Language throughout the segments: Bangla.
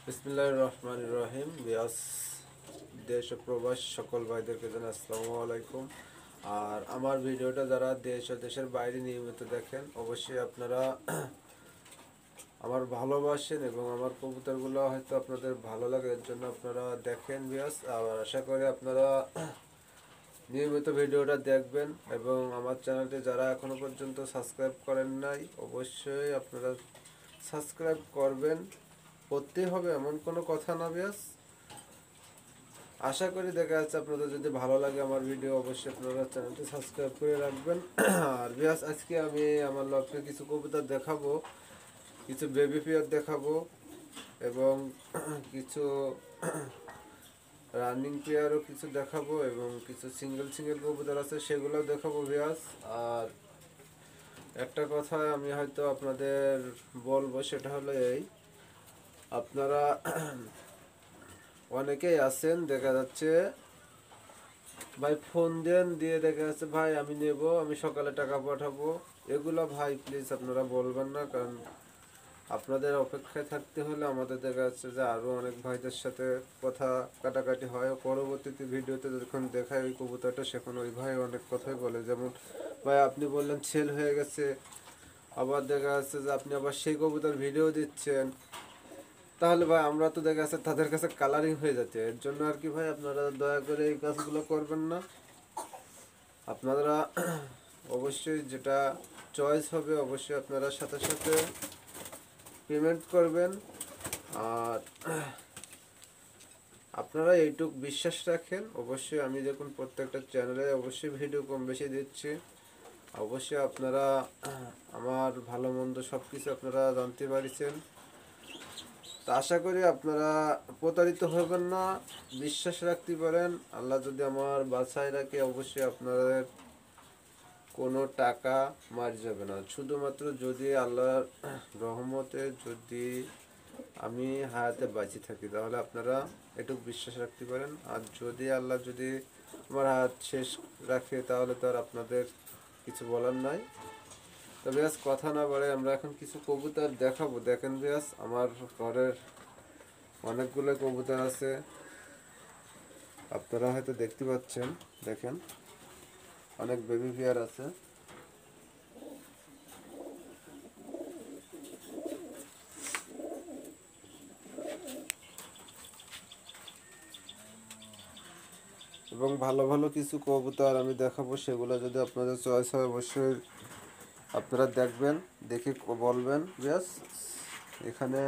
বিসমিল্লাহির রহমানির রহিম। বিয়াস দেশ ও প্রবাস সকল ভাইদেরকে জানাই আসসালামু আলাইকুম। আর আমার ভিডিওটা যারা দেশ ও দেশের বাইরে নিয়মিত দেখেন, অবশ্যই আপনারা আমার ভালোবাসেন এবং আমার কবুতরগুলো হয়তো আপনাদের ভালো লাগে, এর জন্য আপনারা দেখেন বিয়াস। আর আশা করি আপনারা নিয়মিত ভিডিওটা দেখবেন এবং আমার চ্যানেলটি যারা এখনো পর্যন্ত সাবস্ক্রাইব করেন নাই, অবশ্যই আপনারা সাবস্ক্রাইব করবেন। করতেই হবে এমন কোনো কথা না বিয়াস। আশা করি দেখা যাচ্ছে আপনাদের যদি ভালো লাগে আমার ভিডিও, অবশ্যই আপনারা চ্যানেলটি সাবস্ক্রাইব করে রাখবেন। আর বিয়াস আজকে আমি আমার লক্ষ্যে কিছু কবুতর দেখাবো, কিছু বেবি পেয়ার দেখাবো এবং কিছু রানিং পেয়ারও কিছু দেখাবো এবং কিছু সিঙ্গেল সিঙ্গেল কবুতর আছে সেগুলো দেখাবো বিয়াস। আর একটা কথা আমি হয়তো আপনাদের বলবো, সেটা হলো এই, আপনারা অনেকেই আছেন দেখা যাচ্ছে ভাই ফোন দেন, দিয়ে দেখা যাচ্ছে ভাই আমি নেব, আমি সকালে টাকা পাঠাবো। এগুলো ভাই প্লিজ আপনারা বলবেন না, কারণ আপনাদের অপেক্ষায় থাকতে হলে আমাদের দেখা যাচ্ছে যে আরও অনেক ভাইদের সাথে কথা কাটাকাটি হয়। পরবর্তীতে ভিডিওতে যখন দেখায় ওই কবুতরটা, সেখানে ওই ভাই অনেক কথাই বলে, যেমন ভাই আপনি বললেন সেল হয়ে গেছে, আবার দেখা যাচ্ছে যে আপনি আবার সেই কবুতর ভিডিও দিচ্ছেন, তাহলে ভাই আমরা তো দেখা যাচ্ছে তাদের কাছে কালারিং হয়ে যাচ্ছে। এর জন্য আর কি ভাই আপনারা দয়া করে এই কাজগুলো করবেন না। আপনারা অবশ্যই যেটা চয়েস হবে অবশ্যই আপনারা সাথে সাথে পেমেন্ট করবেন। আর আপনারা এইটুক বিশ্বাস রাখেন, অবশ্যই আমি দেখুন প্রত্যেকটা চ্যানেলে অবশ্যই ভিডিও কম বেশি দিচ্ছি, অবশ্যই আপনারা আমার ভালো মন্দ সব কিছু আপনারা জানতে পারছেন। তা আশা করি আপনারা প্রতারিত হবেন না, বিশ্বাস রাখতে পারেন। আল্লাহ যদি আমার বাছাই রাখে, অবশ্যই আপনাদের কোনো টাকা মার যাবে না। শুধুমাত্র যদি আল্লাহর রহমতে যদি আমি হায়াতে বাঁচি থাকি, তাহলে আপনারা এটুকু বিশ্বাস রাখতে পারেন। আর যদি আল্লাহ যদি আমার হায়াত শেষ রাখে, তাহলে তো আর আপনাদের কিছু বলার নাই। তো বেশ কথা না বাড়ে আমরা এখন কিছু কবুতর দেখাবো। দেখেন বেশ আমার ঘরের অনেকগুলো কবুতর আছে, আপনারা হয়তো দেখতে পাচ্ছেন। দেখেন অনেক বেবি পেয়ার আছে এবং ভালো ভালো কিছু কবুতর আমি দেখাবো, সেগুলো যদি আপনাদের চয়েস হয় অবশ্যই আপনারা দেখবেন, দেখে বলবেন। বেশ এখানে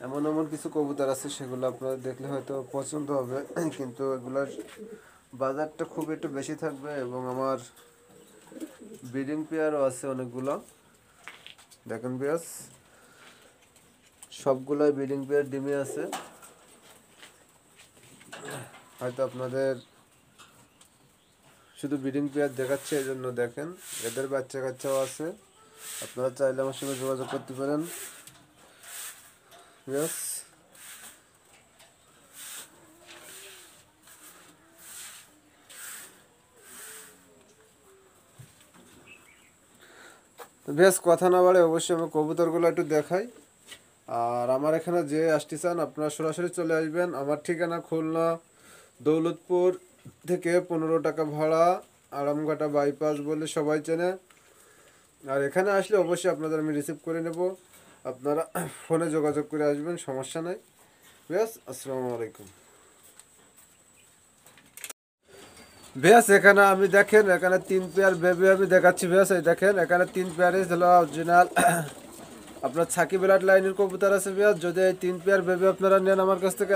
এমন এমন কিছু কবুতর আছে সেগুলো আপনারা দেখলে হয়তো পছন্দ হবে, কিন্তু এগুলার বাজারটা খুব একটু বেশি থাকবে। এবং আমার ব্রিডিং পেয়ারও আছে অনেকগুলো। দেখেন বেশ সবগুলোই ব্রিডিং পেয়ার ডিমে আছে। হয়তো আপনাদের শুধু ব্রিডিং পেয়ার দেখাচ্ছে, এই জন্য দেখেন এদের বাচ্চা কাচ্চাও আছে, আপনারা চাইলে আমার সঙ্গে যোগাযোগ করতে পারেন। বেশ বেশ কথা না বাড়ে অবশ্যই আমি কবুতরগুলো একটু দেখাই। আর আমার এখানে যে আসতে চান আপনারা সরাসরি চলে আসবেন। আমার ঠিকানা খুলনা দৌলতপুর থেকে 15 টাকা ভাড়া, আরামঘাটা বাইপাস বলে সবাই চেনে। আর এখানে আসলে অবশ্যই আপনাদের আমি রিসিভ করে নেব, আপনারা ফোনে যোগাযোগ করে আসবেন, সমস্যা নাই। বেশ আসসালামু আলাইকুম। বেশ এখানে আমি দেখেন এখানে 3 পেয়ার বেবি আমি দেখাচ্ছি। বেশ এই দেখেন এখানে 3 পেয়ারই হলো অরিজিনাল আপনার ছাকি ব্লাড লাইনের কবুতর আছে। বেশ যদি এই 3 পেয়ার বেবি আপনারা নেন আমার কাছ থেকে,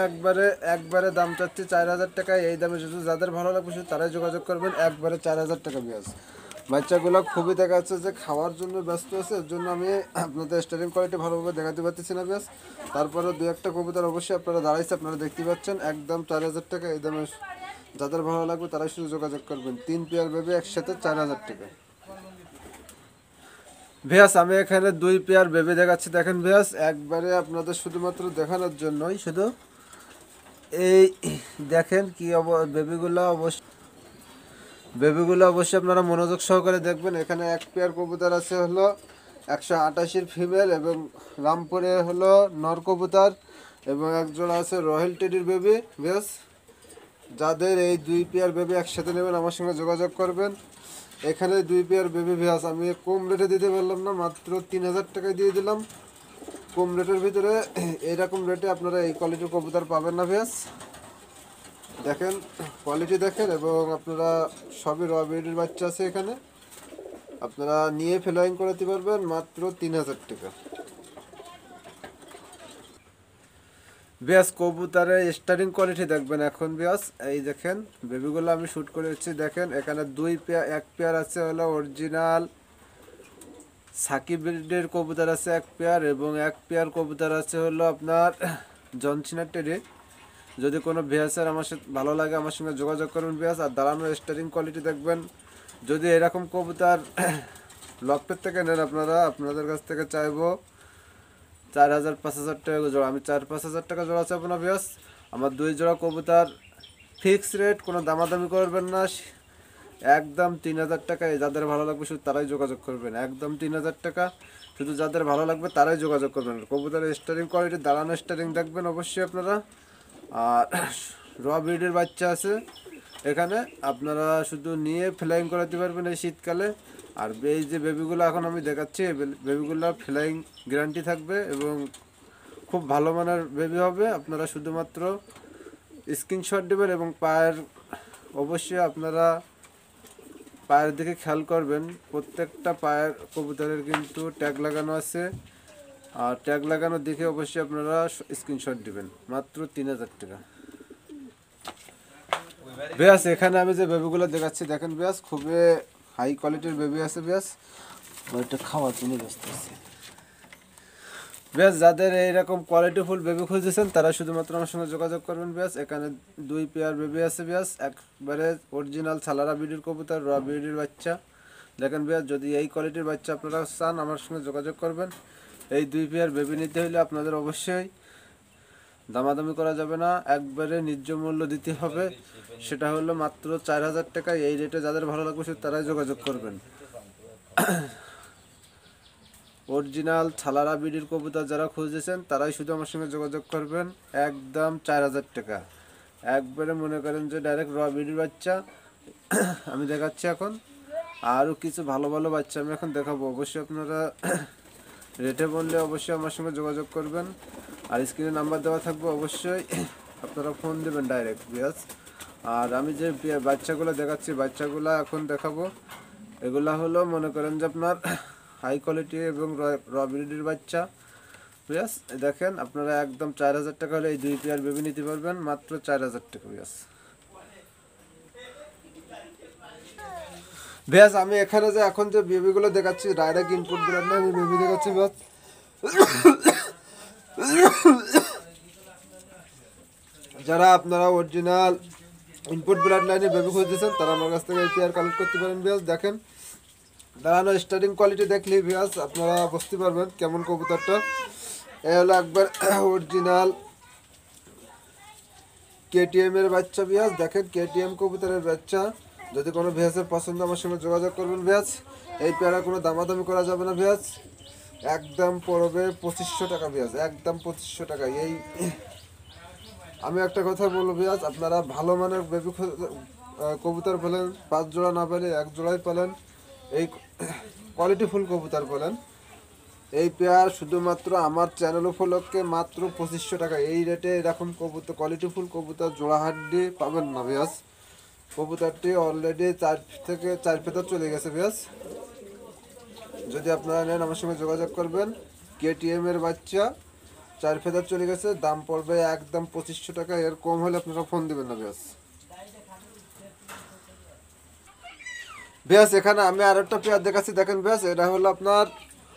একবারে দাম চাচ্ছি 4000 টাকা। এই দামে শুধু যাদের ভালো লাগবে শুধু তারাই যোগাযোগ করবেন, একবারে 4000 টাকা। বেশ বাচ্চাগুলো খুবই দেখা যাচ্ছে যে খাওয়ার জন্য ব্যস্ত আছে, এর জন্য আমি আপনাদের স্টারিং কোয়ালিটি ভালোভাবে দেখাতে পারতেছি না। বেশ তারপরে দু একটা কবুতর অবশ্যই আপনারা দাঁড়াইছে, আপনারা দেখতে পাচ্ছেন, একদম 4000 টাকা। এই দামে যাদের ভালো লাগবে তারাই শুধু যোগাযোগ করবেন। 3 পেয়ার বেবি একসাথে 4000 টাকা। ভেয়াস আমি এখানে 2 পেয়ার বেবি দেখাচ্ছি। দেখেন ভেয়াস একবারে আপনাদের শুধুমাত্র দেখানোর জন্যই, শুধু এই দেখেন কি বেবিগুলো অবশ্যই আপনারা মনোযোগ সহকারে দেখবেন। এখানে 1 পেয়ার কবুতর আছে হলো 188 ফিমেল এবং রামপুরে হলো নর কবুতর এবং এক জোড়া আছে রয়্যাল টেডির বেবি। বেশ, যাদের এই 2 পেয়ার বেবি একসাথে নেবেন আমার সঙ্গে যোগাযোগ করবেন। এখানে 2 পেয়ার বেবি ভিউয়ার্স আমি কম রেটে দিতে পারলাম না, মাত্র 3000 টাকায় দিয়ে দিলাম। কম রেটের ভিতরে এইরকম রেটে আপনারা এই কোয়ালিটির কবুতর পাবেন না ভিউয়ার্স। দেখেন কোয়ালিটি দেখেন, এবং আপনারা সবই র ব্রিডের বাচ্চা আছে এখানে, আপনারা নিয়ে ফ্লাইং করাতে পারবেন মাত্র 3000 টাকা। বিয়াস কবুতরের স্টার্টিং কোয়ালিটি দেখবেন এখন বিয়াস, এই দেখেন বেবিগুলো আমি শ্যুট করেছি। দেখেন এখানে 2 পেয়ার, 1 পেয়ার আছে হলো অরিজিনাল সাকিব ব্রিডের কবুতর আছে 1 পেয়ার, এবং 1 পেয়ার কবুতর আছে হলো আপনার জনসিনা টেডি। যদি কোনো ভিউয়ার্সের আমার সাথে ভালো লাগে আমার সঙ্গে যোগাযোগ করবেন ভিউয়ার্স। আর দাঁড়ানো স্টারিং কোয়ালিটি দেখবেন, যদি এরকম কবুতর লফটের থেকে নেন আপনারা, আপনাদের কাছ থেকে চাইবো 4000-5000 টাকা জোড়া। আমি 4-5000 টাকা জোড়া চাইবো না ভিউয়ার্স। আমার 2 জোড়া কবুতর ফিক্স রেট, কোনো দামাদামি করবেন না, একদম 3000 টাকায়। যাদের ভালো লাগবে শুধু তারাই যোগাযোগ করবেন, একদম 3000 টাকা। শুধু যাদের ভালো লাগবে তারাই যোগাযোগ করবেন। কবুতরের স্টারিং কোয়ালিটি দাঁড়ানো স্টারিং দেখবেন অবশ্যই আপনারা। আর র ব্রিডের বাচ্চা আছে এখানে, আপনারা শুধু নিয়ে ফ্লাইং করাতে পারবেন এই শীতকালে। আর এই যে বেবিগুলো এখন আমি দেখাচ্ছি, এই বেবিগুলো ফ্লাইং গ্যারান্টি থাকবে এবং খুব ভালো মানের বেবি হবে। আপনারা শুধুমাত্র স্ক্রিনশট দেবেন এবং পায়ের অবশ্যই আপনারা পায়ের দিকে খেয়াল করবেন। প্রত্যেকটা পায়ের কবুতরের কিন্তু ট্যাগ লাগানো আছে, আর ট্যাগ লাগানো দেখে অবশ্যই আপনারা স্ক্রিনশট দিবেন। মাত্র 3000 টাকা। বেশ এখানে আমি যে বেবিগুলো দেখাচ্ছি দেখেন বেশ, খুবই হাই কোয়ালিটির বেবি আছে বেশ। ওইটা খাওয়ার জন্য ব্যস্ত আছে বেশ। যাদের এইরকম কোয়ালিটিফুল বেবি খুঁজেছেন তারা শুধুমাত্র আমার সঙ্গে যোগাযোগ করবেন বেশ। এখানে 2 পেয়ার বেবি আছে বেশ, একবারে অরিজিনাল ছালারা বিডির কবুতর, র বিডির বাচ্চা। দেখেন বেশ, যদি এই কোয়ালিটির বাচ্চা আপনারা চান আমার সঙ্গে যোগাযোগ করবেন। এই 2 পেয়ার বেবি নিতে হলে আপনাদের অবশ্যই দামাদামি করা যাবে না, একবারে ন্যায্য মূল্য দিতে হবে। সেটা হলো মাত্র 4000 টাকা। এই রেটে যাদের ভালো লাগবে শুধু তারাই যোগাযোগ করবেন। অরিজিনাল ছালারা বিডির কবুতর যারা খুঁজেছেন তারাই শুধু আমার সঙ্গে যোগাযোগ করবেন, একদম 4000 টাকা। একবারে মনে করেন যে ডাইরেক্ট র বিডির বাচ্চা আমি দেখাচ্ছি এখন। আরও কিছু ভালো ভালো বাচ্চা আমি এখন দেখাবো, অবশ্যই আপনারা রেটে বললে অবশ্যই আমার সঙ্গে যোগাযোগ করবেন। আর স্ক্রিনে নাম্বার দেওয়া থাকবে, অবশ্যই আপনারা ফোন দেবেন ডাইরেক্ট বিয়াস। আর আমি যে বাচ্চাগুলো দেখাচ্ছি বাচ্চাগুলো এখন দেখাবো, এগুলা হলো মনে করেন যে আপনার হাই কোয়ালিটি এবং র ব্রিডের বাচ্চা বিয়াস। দেখেন আপনারা একদম 4000 টাকা হলে এই 2 পেয়ার বেবি নিতে পারবেন, মাত্র 4000 টাকা বিয়াস। বেশ আমি এখানে যে এখন যে বেবিগুলো দেখাচ্ছি ডাইরেক্ট ইনপুট ব্র্যান্ড না, আমি বেবি দেখাচ্ছি বেশ। যারা আপনারা অরিজিনাল ইনপুট ব্লাড লাইনে বেবি খুঁজতেছেন তারা আমার কাছ থেকে এই পেয়ার কালেক্ট করতে পারেন বিয়াস। দেখেন দাঁড়ানো স্টার্টিং কোয়ালিটি দেখলে বিয়াস আপনারা বুঝতে পারবেন কেমন কবুতরটা। এই হলো একবার অরিজিনাল কেটিএম এর বাচ্চা বিয়াস। দেখেন কেটিএম কবুতরের বাচ্চা। যদি কোনো ভিয়াসের পছন্দ আমার সঙ্গে যোগাযোগ করবেন ভিয়াস। এই পেয়ারা কোনো দামাদামি করা যাবে না ভিয়াস, একদম পড়বে 2500 টাকা ভিয়াস, একদম 2500 টাকা। এই আমি একটা কথা বলবো ভিয়াস, আপনারা ভালো মানের বেবি কবুতর পেলেন 5 জোড়া না পেলে 1 জোড়াই পেলেন, এই কোয়ালিটি ফুল কবুতর পেলেন। এই পেয়ার শুধুমাত্র আমার চ্যানেল উপলক্ষে মাত্র 2500 টাকা। এই রেটে এরকম কবুতর কোয়ালিটি ফুল কবুতর জোড়া হাড্ডি পাবেন না ভিয়াস। কবুতরটি অলরেডি 4 থেকে 4 পেতা চলে গেছে ভিয়াস। যদি আপনারা নেন আমার সঙ্গে যোগাযোগ করবেন। কেটিএম এর বাচ্চা 4 পেতা চলে গেছে, দাম পড়বে একদম 2500 টাকা। এর কম হলে আপনারা ফোন দিবেন না ভিয়াস। ভিয়াস এখানে আমি আর একটা পেয়ার দেখাচ্ছি দেখেন ভিয়াস, এটা হলো আপনার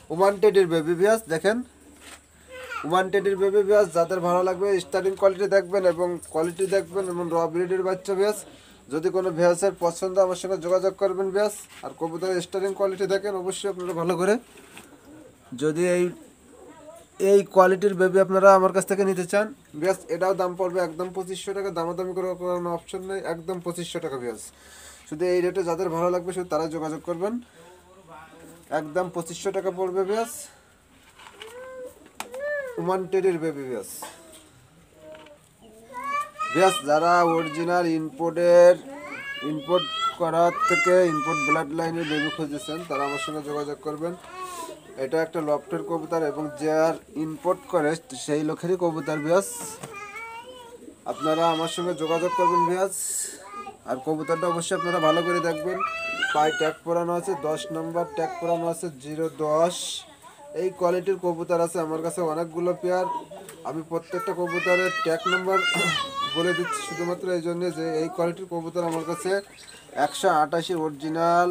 ওমান টেডির বেবি ভিয়াস। দেখেন ওমান টেডির বেবি ভিয়াস, যাদের ভালো লাগবে স্টার্টিং কোয়ালিটি দেখবেন এবং কোয়ালিটি দেখবেন এবং র ব্রিডের বাচ্চা ভিয়াস। যদি কোনো ভিয়াসের পছন্দ আমার সঙ্গে যোগাযোগ করবেন ভিয়াস। আর কবুতরের স্টার্টিং কোয়ালিটি দেখেন অবশ্যই আপনারা ভালো করে। যদি এই কোয়ালিটির বেবি আপনারা আমার কাছ থেকে নিতে চান ভিয়াস, এটাও দাম পড়বে একদম 2500 টাকা। দামাদামি করে কোনো অপশন নেই, একদম 2500 টাকা ভিয়াস। শুধু এই রেটে যাদের ভালো লাগবে শুধু তারা যোগাযোগ করবেন। একদম 2500 টাকা পড়বে ব্যাস। ওমান টেডির বেবি ব্যাস। ব্যাস যারা অরিজিনাল ইম্পোর্ট করার থেকে ইম্পোর্ট ব্লাড লাইনের বেবি খুঁজেছেন তারা আমার সঙ্গে যোগাযোগ করবেন। এটা একটা লফটের কবুতর এবং যার ইম্পোর্ট করে সেই লোকেরই কবুতর ব্যাস। আপনারা আমার সঙ্গে যোগাযোগ করবেন ব্যাস। আর কবুতরটা অবশ্যই আপনারা ভালো করে দেখবেন। পায়ে ট্যাগ পরানো আছে, 10 নম্বর ট্যাগ পরানো আছে, 010। এই কোয়ালিটির কবুতর আছে আমার কাছে অনেকগুলো পেয়ার। আমি প্রত্যেকটা কবুতরের ট্যাগ নাম্বার বলে দিচ্ছি শুধুমাত্র এই জন্যে যে এই কোয়ালিটির কবুতর আমার কাছে 188 অরিজিনাল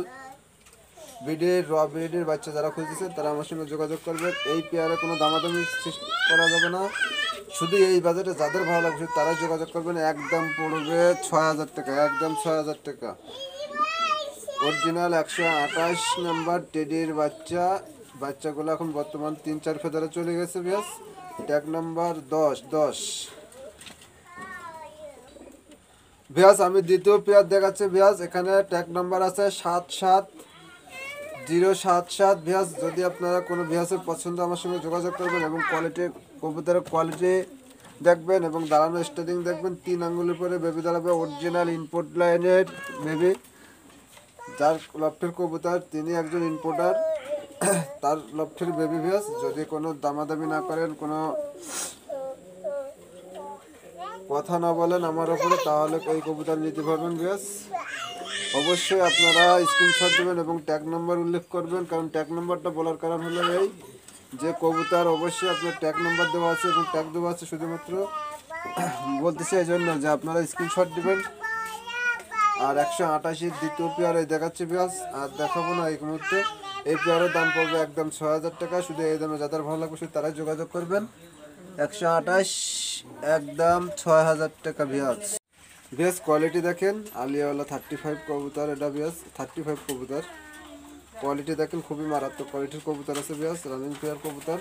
ব্রিডের ব্রিডের বাচ্চা যারা খুঁজতেছেন তারা আমার সঙ্গে যোগাযোগ করবেন। এই পেয়ারে কোনো দামাদামি করা যাবে না। শুধু এই বাজেটে যাদের ভালো লাগছে তারা যোগাযোগ করবেন। একদম পড়বে 6000 টাকা, একদম 6000 টাকা। অরিজিনাল 128 নাম্বার টেডির বাচ্চাগুলো এখন বর্তমান 3-4 ফেদারে চলে গেছে ব্যাস। ট্যাগ নাম্বার 10 ব্যাস। আমি দ্বিতীয় পেয়ার দেখাচ্ছি ব্যাস। এখানে ট্যাগ নাম্বার আছে 77077 ব্যাস। যদি আপনারা কোনো ব্যাসের পছন্দ আমার সঙ্গে যোগাযোগ করবেন এবং কবুতরের কোয়ালিটি দেখবেন এবং দাঁড়ানো স্টার্টিং দেখবেন। 3 আঙ্গুলের পরে বেবি দাঁড়াবে, অরিজিনাল ইম্পোর্ট লাইনের বেবি। যার লফটের কবুতর তিনি একজন ইম্পোর্টার, তার লফটের বেবি ব্যাস। যদি কোনো দামাদামি না করেন, কোনো কথা না বলেন আমার ওপরে, তাহলে এই কবুতর নিতে পারবেন ব্যাস। অবশ্যই আপনারা স্ক্রিনশট দেবেন এবং ট্যাগ নাম্বার উল্লেখ করবেন। কারণ ট্যাগ নাম্বারটা বলার কারণ হলো এই যে কবুতর অবশ্যই আপনার ট্যাগ নাম্বার দেওয়া আছে এবং ট্যাগ দেওয়া আছে শুধুমাত্র বলতেছে এই জন্য যে আপনারা স্ক্রিনশট দেবেন। আর 188 দ্বিতীয় পেয়ারে দেখাচ্ছে ব্যাস। আর দেখাবো না এই মুহূর্তে। এই পেয়ারের দাম পড়বে একদম 6000 টাকা। শুধু এই দামে যাদের ভালো লাগবে শুধু তারাই যোগাযোগ করবেন। 128 একদম 6000 টাকা ব্যাস। ব্যাস কোয়ালিটি দেখেন, আলিয়াওয়ালা 35 কবুতর। এটা ব্যাস 35 কবুতর। কোয়ালিটি দেখেন খুবই মারাত্মক কোয়ালিটির কবুতর আছে ব্যাস। রানিং পেয়ার কবুতর।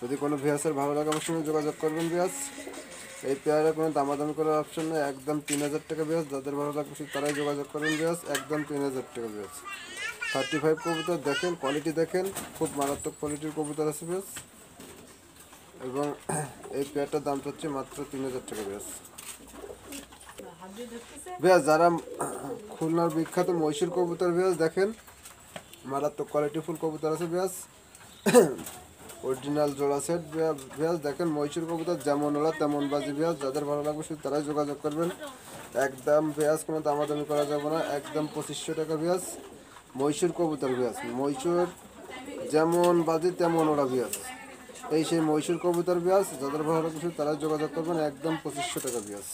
যদি কোনো ভিউয়ার্সের ভালো লাগে আমার সঙ্গে যোগাযোগ করবেন ব্যাস। এই পেয়ারে কোনো দামাদামি করার অপশন নেই, একদম 3000 টাকা ব্যাস। যাদের ভালো লাগবে শুধু তারাই যোগাযোগ করবেন ব্যাস। একদম 3000 টাকা ব্যাস। 35 কবুতর দেখেন, কোয়ালিটি দেখেন, খুব মারাত্মক কোয়ালিটির কবুতর আছে ব্যাস। এবং এই পেয়ারটার দাম হচ্ছে মাত্র 3000 টাকা ব্যাস। ব্যাস যারা খুলনার বিখ্যাত মহিষের কবুতর ব্যাস দেখেন, মারাত্মক কোয়ালিটি ফুল কবুতর আছে ব্যাস। অরিজিনাল জোড়া সেট ব্যাস দেখেন। মহিষের কবুতর যেমন ওরা তেমন বাজি ব্যাস। যাদের ভালো লাগবে শুধু তারাই যোগাযোগ করবেন। একদম ব্যাস, কোনো দামাদামি করা যাবে না। একদম 2500 টাকা ব্যাস। মহিষের কবুতর ব্যাস। মহিষের যেমন বাজি তেমন ওরা ব্যাস। এই সেই মহিষের কবুতর ব্যাস। যাদের ভালো লাগবে শুধু তারাই যোগাযোগ করবেন। একদম 2500 টাকা ব্যাস।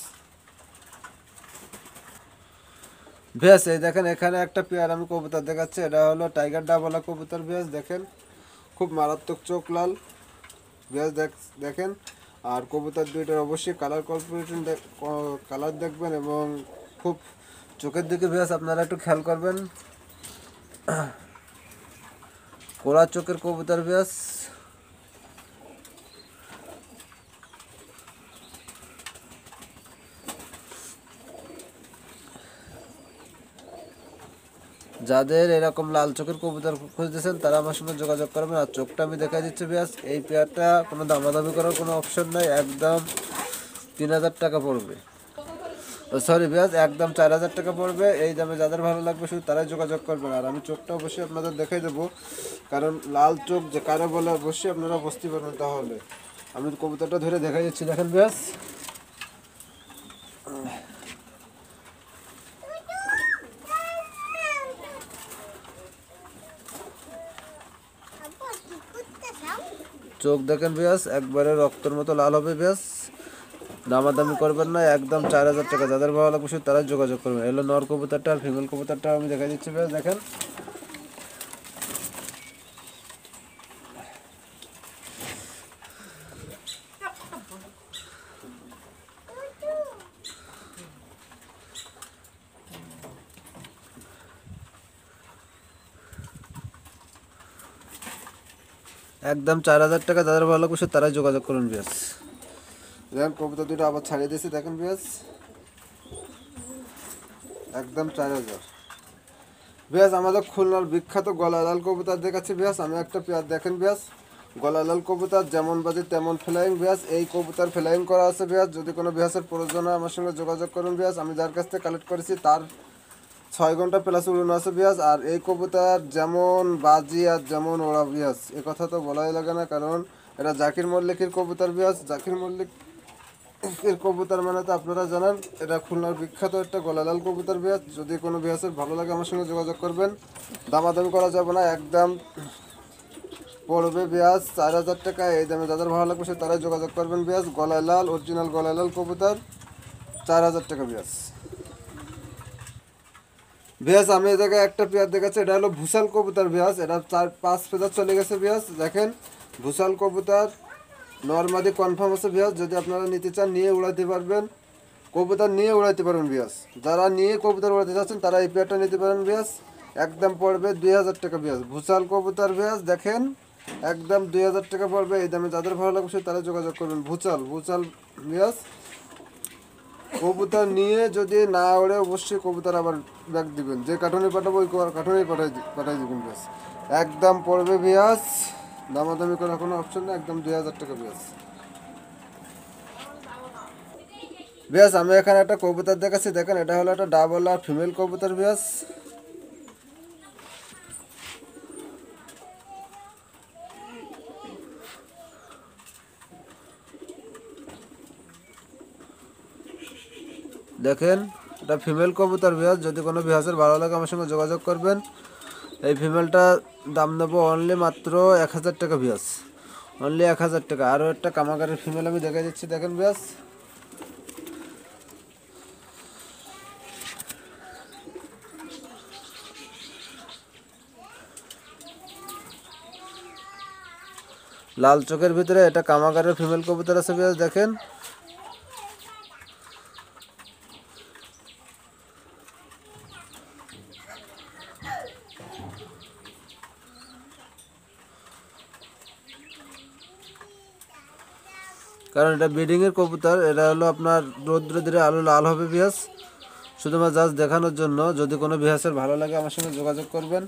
ব্যাস এই দেখেন এখানে একটা পেয়ার আমি কবুতর দেখাচ্ছি। এটা হলো টাইগার ডাবলা কবুতর ব্যাস দেখেন। খুব মারাত্মক চোখ লাল ব্যাস দেখেন। আর কবুতর দুইটার অবশ্যই কালার কর্পোরেশন কালার দেখবেন এবং খুব চোখের দিকে ব্যাস আপনারা একটু খেয়াল করবেন। কোলা চোখের কবুতর ব্যাস। যাদের এরকম লাল চোখের কবুতর খুঁজতেছেন তারা আমার সঙ্গে যোগাযোগ করবেন। আর চোখটা আমি দেখাই দিচ্ছি ব্যাস। এই পেয়ারটা কোনো দামাদামি করার কোনো অপশন নাই, একদম 3000 টাকা পড়বে। সরি ব্যাস, একদম 4000 টাকা পড়বে। এই দামে যাদের ভালো লাগবে শুধু তারাই যোগাযোগ করবেন। আর আমি চোখটা অবশ্যই আপনাদের দেখাই দেবো, কারণ লাল চোখ যে কারো বলে অবশ্যই আপনারা বুঝতে পারবেন। তাহলে আমি কবুতরটা ধরে দেখাই দিচ্ছি দেখেন ব্যাস। চোখ দেখেন ব্যাস, একবারে রক্তের মতো লাল হবে ব্যাস। দামাদামি করবেন না, একদম 4000 টাকা। যাদের ভালো লাগবে শুধু তারাই যোগাযোগ করবেন। এলো নর কবুতরটা। আর ফিমেল কবুতরটা আমি দেখা দিচ্ছি ব্যাস দেখেন। একদম 4000 টাকা। যাদের ভালো লাগবে শুধু তারাই যোগাযোগ করুন ব্যাস। দেখেন কবুতর দুটো আবার ছাড়িয়ে দিয়েছি দেখেন ব্যাস। একদম 4000 বিয়াস আমাদের খুলনার বিখ্যাত গলা লাল কবুতর দেখাচ্ছি বিয়াস। আমি একটা পেয়ার দেখেন বিয়াস, গলা লাল কবুতর যেমন বাজে তেমন ফ্লাইং বিয়াস। এই কবুতর ফ্লাইং করা আছে বিয়াস। যদি কোনো বিয়াসের প্রয়োজন হয় আমার সঙ্গে যোগাযোগ করুন বিয়াস। আমি যার কাছ থেকে কালেক্ট করেছি তার 6 ঘন্টা প্লাস উড়ানো আছে বিয়াস। আর এই কবুতর যেমন বাজি আর যেমন ওড়া বিয়াস, এ কথা তো বলাই লাগে না, কারণ এটা জাকির মল্লিকের কবুতর বিয়াস। জাকির মল্লিক এর কবুতর মানে তো আপনারা জানেন, এটা খুলনার বিখ্যাত একটা গলালাল কবুতর বিয়াস। যদি কোনো বিয়াসের ভালো লাগে আমার সঙ্গে যোগাযোগ করবেন। দামাদামি করা যাবে না, একদম পড়বে বিয়াস 4000 টাকা। এই দামে যাদের ভালো লাগবে সে তারাই যোগাযোগ করবেন বিয়াস। গলালাল অরিজিনাল গলালাল কবুতর 4000 টাকা বিয়াস। বিয়াস আমি এই জায়গায় একটা পেয়ার দেখাচ্ছি, এটা হলো ভুসাল কবুতর বিয়াস। এটা 4-5 ফেজার চলে গেছে বিয়াস। দেখেন ভুসাল কবুতর নর্মাদি কনফার্ম আছে বিয়াস। যদি আপনারা নিতে চান নিয়ে উড়াইতে পারবেন, কবুতর নিয়ে উড়াইতে পারবেন বিয়াস। যারা নিয়ে কবুতর উড়াইতে চাচ্ছেন তারা এই পেয়ারটা নিতে পারেন বিয়াস। একদম পড়বে 2000 টাকা বিয়াস। ভুসাল কবুতর বিয়াস দেখেন একদম 2000 টাকা পড়বে। এই দামে যাদের ভালো লাগবে তারা যোগাযোগ করবেন। ভুসাল বিয়াস। কবুতর নিয়ে যদি না ওড়ে অবশ্যই কবুতর আবার ব্যাক দিবেন। যে কার্টুনে পাঠাবো ওই কার্টুনেই পাঠাই দিবেন বিয়াস। একদম পড়বে বিয়াস, দামাদামি করার কোনো অপশন নেই, একদম 2000 টাকা বিয়াস। বিয়াস আমি এখানে একটা কবুতর দেখাচ্ছি, দেখেন এটা হলো একটা ডাবল আর ফিমেল কবুতর বিয়াস। দেখেন এটা ফিমেল কবুতর বিয়াস। যদি কোনো বিয়াসের ভালো লাগে আমার সঙ্গে যোগাযোগ করবেন। এই ফিমেলটা দাম নেবো অনলি মাত্র 1000 টাকা বিয়াস, অনলি 1000 টাকা। আরও একটা কামাগারের ফিমেল আমি দেখা দিচ্ছি, দেখেন বিয়াস। লাল চোখের ভিতরে এটা কামাগারের ফিমেল কবুতর আছে বিয়াস। দেখেন কারণ এটা ব্রিডিংয়ের কবুতর, এটা হলো আপনার রৌদ্র দিলে আলো লাল হবে বিয়াস, শুধুমাত্র জাস্ট দেখানোর জন্য। যদি কোনো বিয়াসের ভালো লাগে আমার সঙ্গে যোগাযোগ করবেন।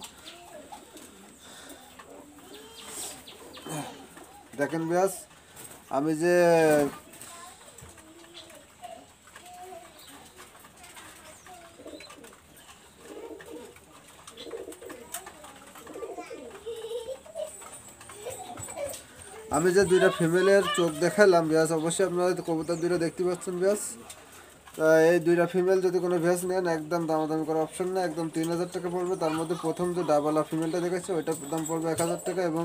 দেখেন বিয়াস আমি যে দুইটা ফিমেলের চোখ দেখালাম বিয়াস, অবশ্যই আপনারা কবুতর দুইটা দেখতে পাচ্ছেন বিয়াস। এই দুইটা ফিমেল যদি কোনো ভেজ নেন একদম দামাদামি করার অপশন নেই, একদম 3000 টাকা পড়বে। তার মধ্যে প্রথম যে ডাবলা ফিমেলটা দেখেছে ওইটার দাম পড়বে 1000 টাকা, এবং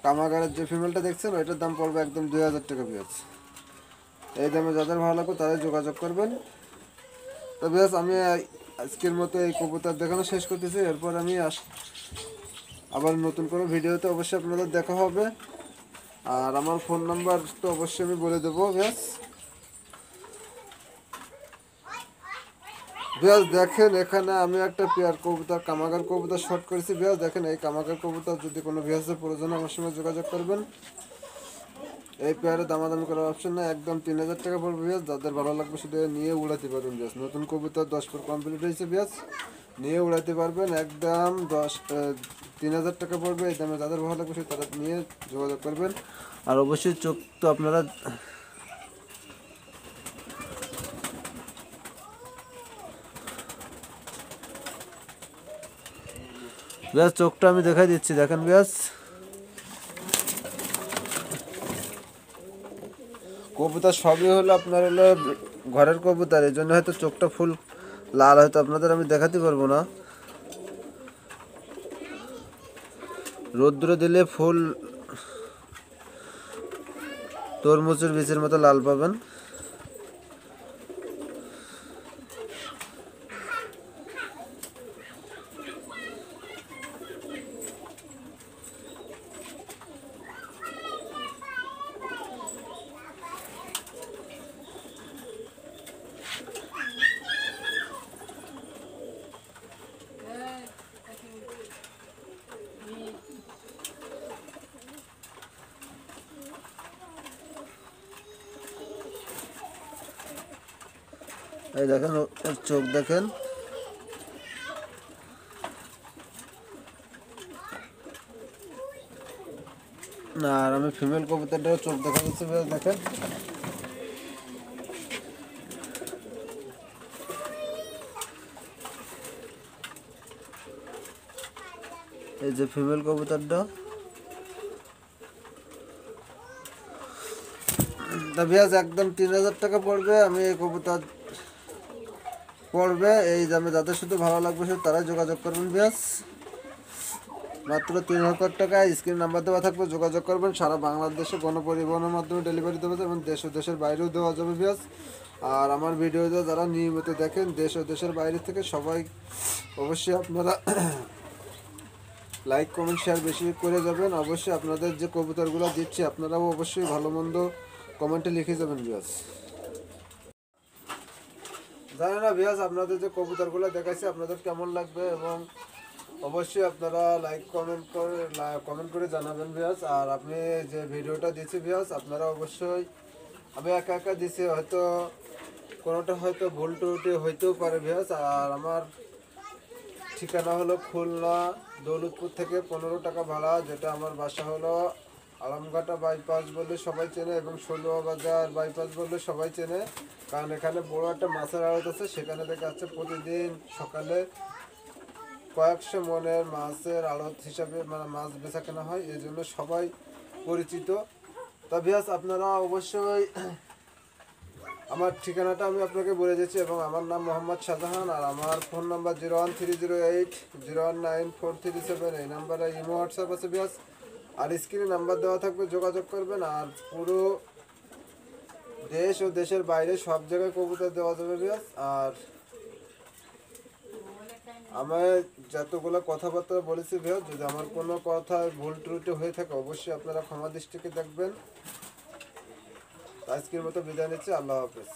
কামাগারের যে ফিমেলটা দেখছেন ওইটার দাম পড়বে একদম 2000 টাকা বিয়াস। এই দামে যাদের ভালো লাগবে তারাই যোগাযোগ করবেন। তো বিয়াস আমি আজকের মতো এই কবুতর দেখানো শেষ করতেছি। এরপর আমি আবার নতুন কোনো ভিডিওতে অবশ্যই আপনাদের দেখা হবে। আর আমার ফোন নাম্বার তো অবশ্যই আমি বলে দেবো বিয়াস। বিয়াস দেখেন এখানে আমি একটা পেয়ার কবুতর কামাগার কবুতর শর্ট করেছি বিয়াস। দেখেন এই কামাগার কবুতর যদি কোনো বিয়াসের প্রয়োজন আমার সঙ্গে যোগাযোগ করবেন। এই পেয়ারে দামাদামি করার অপশন নেই, একদম 3000 টাকা পড়বে বিয়াস। যাদের ভালো লাগবে সেটা নিয়ে উড়াতে পারবেন বিয়াস। নতুন কবুতর 10 ফুট কমপ্লিট হয়েছে বিয়াস, নিয়ে উড়াতে পারবেন। একদম 3000 টাকা পড়বে। এই দামে যাদের ভালো লাগবে তারা নিয়ে যোগাযোগ করবেন। আর অবশ্যই চোখ তো আপনারা বিয়াস চোখটা আমি দেখাই দিচ্ছি, দেখেন বিয়াস। কবুতর সবই হলো আপনার হলো ঘরের কবুতর, এই জন্য হয়তো চোখটা ফুল লাল, হয়তো আপনাদের আমি দেখাতে পারবো না। রৌদ্র দিলে ফুল তরমুজের বীজের মতো লাল পাবেন। এই দেখেন চোখ দেখেন। আর আমি ফিমেল কবুতরটার চোখ দেখা যাচ্ছে ভিউয়ার্স, দেখেন। এই যে ফিমেল কবুতরটা। তা ভিউয়ার্স একদম 3000 টাকা পড়বে। আমি এই কবুতর পড়বে এই দামে, যাদের শুধু ভালো লাগবে শুধু তারাই যোগাযোগ করবেন ভিউয়ার্স। মাত্র 3000 টাকায়। স্ক্রিন নাম্বার দেওয়া থাকবে, যোগাযোগ করবেন। সারা বাংলাদেশে গণপরিবহনের মাধ্যমে ডেলিভারি দেওয়া যাবে এবং দেশ ও দেশের বাইরেও দেওয়া যাবে ভিউয়ার্স। আর আমার ভিডিওতে যারা নিয়মিত দেখেন দেশ ও দেশের বাইরে থেকে, সবাই অবশ্যই আপনারা লাইক কমেন্ট শেয়ার বেশি করে যাবেন। অবশ্যই আপনাদের যে কবুতরগুলো দিচ্ছি আপনারাও অবশ্যই ভালো মন্দ কমেন্টে লিখে যাবেন ভিউয়ার্স। জানি না ভিউয়ার্স আপনাদের যে কবুতরগুলো দেখাচ্ছি আপনাদের কেমন লাগবে, এবং অবশ্যই আপনারা লাইক কমেন্ট করে জানাবেন ভিউয়ার্স। আর আপনি যে ভিডিওটা দিচ্ছি ভিউয়ার্স, আপনারা অবশ্যই, আমি একা একা দিচ্ছি, হয়তো কোনোটা হয়তো ভুল ত্রুটি হইতেও পারে ভিউয়ার্স। আর আমার ঠিকানা হলো খুলনা দৌলতপুর থেকে 15 টাকা ভাড়া, যেটা আমার বাসা হলো আলমঘাটা বাইপাস বললে সবাই চেনে, এবং ষোলোয়া বাজার বাইপাস বললে সবাই চেনে, কারণ এখানে বড় একটা মাছের আড়ত আছে। সেখানে থেকে আছে প্রতিদিন সকালে কয়েকশো মনের মাছের আড়ত হিসাবে মানে মাছ বেচা কেনা হয়, এই জন্য সবাই পরিচিত। তা ভিউয়ার্স আপনারা অবশ্যই, আমার ঠিকানাটা আমি আপনাকে বলে দিচ্ছি, এবং আমার নাম মোহাম্মদ শাহজাহান। আর আমার ফোন নাম্বার 01308019437, এই নাম্বারে ইমো হোয়াটসঅ্যাপ আছে ভিউয়ার্স। আর স্ক্রিনে নাম্বার দেওয়া থাকবে, যোগাযোগ করবেন। আর পুরো দেশ ও দেশের বাইরে সব জায়গায় কবুতর দেওয়া যাবে ভিউয়ার্স। আর আমি যতগুলো কথাবার্তা বলেছি ভিউয়ার্স, যদি আমার কোনো কথায় ভুল ত্রুটি হয়ে থাকে অবশ্যই আপনারা ক্ষমা দৃষ্টিকে দেখবেন। আজকের মতো বিদায় নিচ্ছি, আল্লাহ হাফেজ।